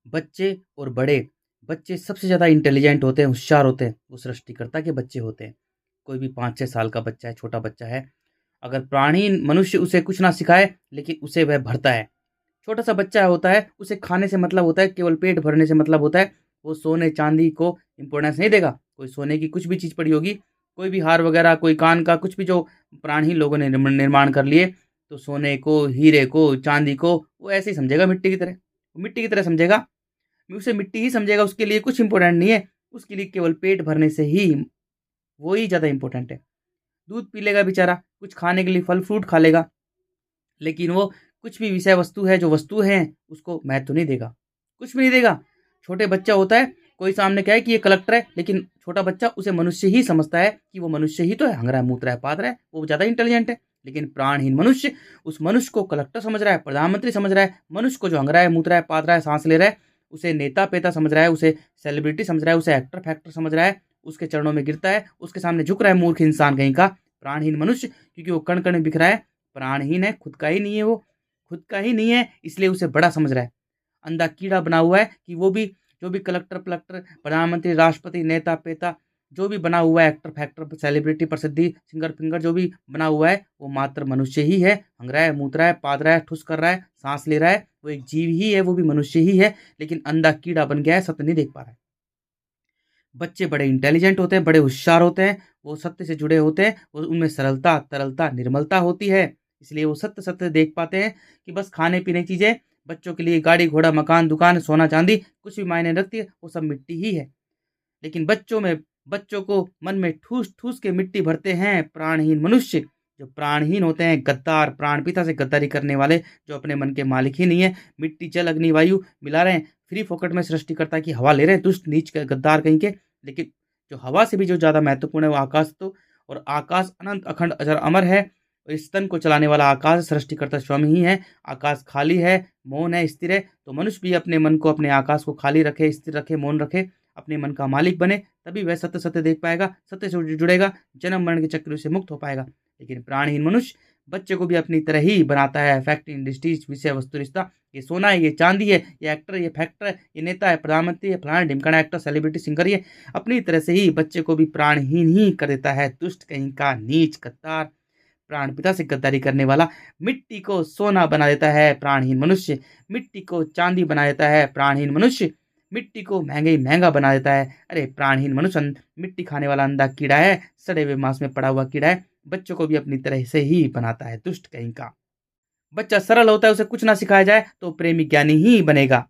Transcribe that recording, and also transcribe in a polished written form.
बच्चे और बड़े, बच्चे सबसे ज़्यादा इंटेलिजेंट होते हैं, होशियार होते हैं, वो सृष्टिकर्ता के बच्चे होते हैं। कोई भी 5-6 साल का बच्चा है, छोटा बच्चा है, अगर प्राणी मनुष्य उसे कुछ ना सिखाए, लेकिन उसे वह भरता है। छोटा-सा बच्चा होता है, उसे खाने से मतलब होता है, केवल पेट भरने से मतलब होता है, वो सोने-चांदी को इम्पोर्टेंस नहीं देगा। कोई सोने की कुछ भी चीज़ पड़ी होगी, कोई भी हार वगैरह, कोई कान का कुछ भी जो प्राणहीन लोगों ने निर्माण कर लिए, तो सोने को, हीरे को, चांदी को, वो ऐसे ही समझेगा मिट्टी की तरह। वो मिट्टी की तरह समझेगा। उसे मिट्टी ही समझेगा, उसके लिए कुछ इम्पोर्टेंट नहीं है, उसके लिए केवल पेट भरने से ही वो ही ज़्यादा इम्पोर्टेंट है। दूध पी लेगा बेचारा, कुछ खाने के लिए फल-फ्रूट खा लेगा, लेकिन वो कुछ भी विषय वस्तु है, जो वस्तु है, उसको महत्व नहीं देगा, कुछ भी नहीं देगा। छोटे बच्चा होता है, कोई सामने कहे कि ये कलेक्टर है, लेकिन छोटा बच्चा उसे मनुष्य ही समझता है कि वो मनुष्य ही तो है, हँग रहा है, मूत रहा है, पाद रहा है, वो ज़्यादा इंटेलिजेंट है। लेकिन प्राणहीन मनुष्य, उस मनुष्य को कलेक्टर समझ रहा है, प्रधानमंत्री समझ रहा है, मनुष्य को जो हँग रहा है, मूत रहा है, पाद रहा है, साँस ले रहा है, उसे नेता-पेता समझ रहा है, उसे सेलिब्रिटी समझ रहा है, उसे एक्टर-फैक्टर समझ रहा है, उसके चरणों में गिरता है, उसके सामने झुक रहा है, मूर्ख इंसान कहीं का, प्राणहीन मनुष्य, क्योंकि वो कण-कण में बिख रहा है, प्राणहीन है, खुद का ही नहीं है वो, खुद का ही नहीं है, इसलिए उसे बड़ा समझ रहा है। अंधा कीड़ा बना हुआ है कि वो भी, जो भी कलेक्टर-प्लेक्टर, प्रधानमंत्री, राष्ट्रपति, नेता-पेता, जो भी बना हुआ है, एक्टर-फैक्टर, सेलिब्रिटी, प्रसिद्धि, सिंगर-फिंगर जो भी बना हुआ है, वो मात्र मनुष्य ही है। हँग रहा है, मूत रहा है, पाद रहा है, ठुस कर रहा है, साँस ले रहा है, वो एक जीव ही है, वो भी मनुष्य ही है, लेकिन अंधा कीड़ा बन गया है, सत्य नहीं देख पा रहा है। बच्चे बड़े इंटेलिजेंट होते हैं, बड़े होशियार होते हैं, वो सत्य से जुड़े होते हैं, वो उनमें सरलता, तरलता, निर्मलता होती है, इसलिए वो सत्य-सत्य देख पाते हैं कि बस खाने-पीने की चीज़ें, बच्चों के लिए गाड़ी, घोड़ा, मकान, दुकान, सोना-चांदी कुछ भी मायने नहीं रखती है, वो सब मिट्टी ही है। लेकिन बच्चों को मन में ठूस-ठूस के मिट्टी भरते हैं प्राणहीन मनुष्य, जो प्राणहीन होते हैं, गद्दार, प्राणपिता से गद्दारी करने वाले, जो अपने मन के मालिक ही नहीं है, मिट्टी, जल, अग्नि, वायु मिला रहे हैं, फ्री फोकट में सृष्टिकर्ता की हवा ले रहे हैं, दुष्ट, नीच, गद्दार कहीं के। लेकिन जो हवा से भी जो ज़्यादा महत्वपूर्ण है, वो आकाश तो, और आकाश अनंत, अखंड, अजर, अमर है, और इस तन को चलाने वाला आकाश सृष्टिकर्ता स्वयं ही है। आकाश खाली है, मौन है, स्थिर है, तो मनुष्य भी अपने मन को, अपने आकाश को खाली रखे, स्थिर रखे, मौन रखे, अपने मन का मालिक बने, तभी वह सत्य-सत्य देख पाएगा, सत्य से जुड़ेगा, जन्म-मरण के चक्र से मुक्त हो पाएगा। लेकिन प्राणहीन मनुष्य बच्चे को भी अपनी तरह ही बनाता है, फैक्ट, इंडस्ट्रीज, विषय वस्तु, रिश्ता, ये सोना है, ये चांदी है, ये एक्टर है, ये फैक्टर है, ये नेता है, प्रधानमंत्री है, फलाना-ढिमकाना एक्टर, सेलिब्रिटी, सिंगर, ये अपनी तरह से ही बच्चे को भी प्राणहीन ही कर देता है। दुष्ट कहीं का, नीच, गद्दार, प्राणपिता से गद्दारी करने वाला, मिट्टी को सोना बना देता है प्राणहीन मनुष्य, मिट्टी को चांदी बना देता है प्राणहीन मनुष्य, मिट्टी को महँगे ही महँगा बना देता है। अरे प्राणहीन मनुष्य मिट्टी खाने वाला अंधा कीड़ा है, सड़े हुए मांस में पड़ा हुआ कीड़ा है, बच्चों को भी अपनी तरह से ही बनाता है, दुष्ट कहीं का। बच्चा सरल होता है, उसे कुछ ना सिखाया जाए तो प्रेमी ज्ञानी ही बनेगा।